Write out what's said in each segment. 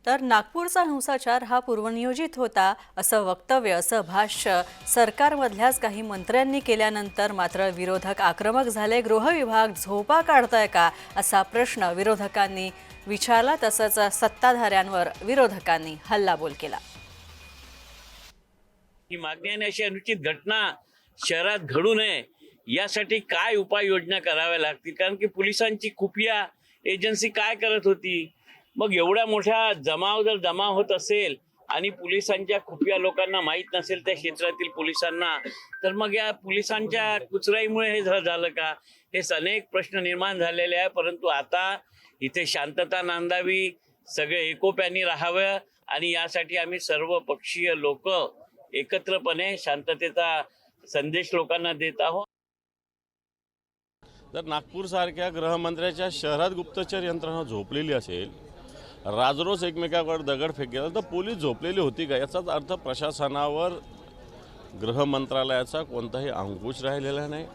तर नागपूरचा हिंसाचार हा पूर्वनियोजित होता असं वक्तव्य, असं भाष्य सरकारमधल्याच काही मंत्र्यांनी केल्यानंतर मात्र विरोधक आक्रमक झाले. गृहविभाग झोपा काढताय का असा प्रश्न विरोधकांनी विचारला. तसंच सत्ताधाऱ्यांवर विरोधकांनी हल्लाबोल केला. ही मागणी आणि अशी अनुचित घटना शहरात घडू नये यासाठी काय उपाययोजना कराव्या लागतील, कारण की पोलिसांची खुफिया एजन्सी काय करत होती. मग एवढ्या मोठ्या जर जमाव होत असेल आणि पोलिसांच्या खुफिया लोकांना माहीत नसेल त्या क्षेत्रातील पोलिसांना, तर मग या पोलिसांच्या कुचराईमुळे हे झालं का, हे अनेक प्रश्न निर्माण झालेले आहे. परंतु आता इथे शांतता नांदावी, सगळे एकोप्याने राहावं आणि यासाठी आम्ही सर्व पक्षीय लोक एकत्रपणे शांततेचा संदेश लोकांना देत आहोत. जर नागपूरसारख्या गृहमंत्र्याच्या शहरात गुप्तचर यंत्रणा झोपलेली असेल, राजरोज एकमेकांवर दगडफेक केला, तर पोलीस झोपलेली होती का? याचाच अर्थ प्रशासनावर गृहमंत्रालयाचा कोणताही अंकुश राहिलेला नाही.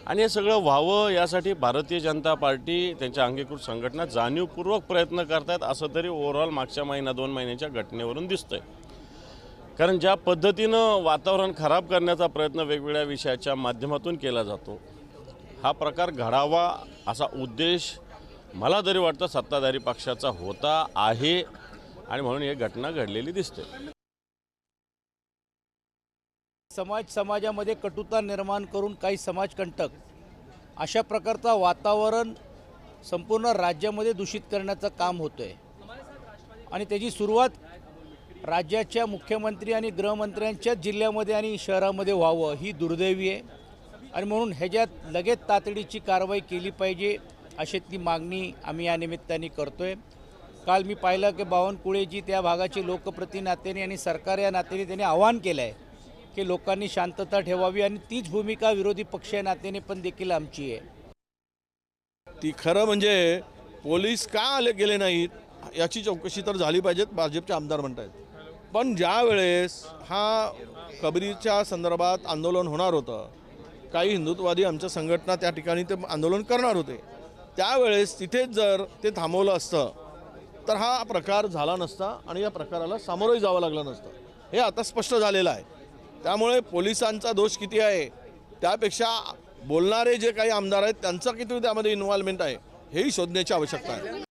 आणि हे सगळं व्हावं यासाठी भारतीय जनता पार्टी, त्यांच्या अंगीकृत संघटना जाणीवपूर्वक प्रयत्न करतात असं तरी ओव्हरऑल मागच्या दोन महिन्याच्या घटनेवरून दिसतंय. कारण ज्या पद्धतीनं वातावरण खराब करण्याचा प्रयत्न वेगवेगळ्या विषयाच्या माध्यमातून केला जातो, हा प्रकार घडावा असा उद्देश मला तरी वाटतं सत्ताधारी पक्षाचा होता आहे आणि म्हणून ही घटना घडलेली दिसते. समाजामध्ये कटुता निर्माण करून काही समाजकंटक अशा प्रकारचा वातावरण संपूर्ण राज्यामध्ये दूषित करण्याचं काम होतं आहे. आणि त्याची सुरुवात राज्याच्या मुख्यमंत्री आणि गृहमंत्र्यांच्याच जिल्ह्यामध्ये आणि शहरामध्ये व्हावं ही दुर्दैवी आहे. आणि म्हणून ह्याच्यात लगेच तातडीची कारवाई केली पाहिजे अशीतली मागणी आम्ही या निमित्ताने करतो आहे. काल मी पाहिलं की बावनकुळेजी त्या भागाचे लोकप्रतिनिधी नात्याने आणि सरकार या नात्याने त्यांनी आवाहन केलं आहे की लोकांनी शांतता ठेवावी आणि तीच भूमिका विरोधी पक्ष या नात्याने पण देखील आमची आहे. ती खरं म्हणजे पोलीस का गेले नाहीत याची चौकशी तर झाली पाहिजेत, भाजपचे आमदार म्हणत आहेत. पण ज्या वेळेस हा कबरीच्या संदर्भात आंदोलन होणार होतं, काही हिंदुत्ववादी आमच्या संघटना त्या ठिकाणी ते आंदोलन करणार होते, त्यावेळेस तिथेच जर ते थांबवलं असतं तर हा प्रकार झाला नसता आणि या प्रकाराला सामोरंही जावं लागलं नसतं. हे आता स्पष्ट झालेलं आहे. त्यामुळे पोलिसांचा दोष किती आहे त्यापेक्षा बोलणारे जे काही आमदार आहेत त्यांचा किती त्यामध्ये इन्व्हॉल्वमेंट आहे हेही शोधण्याची आवश्यकता आहे.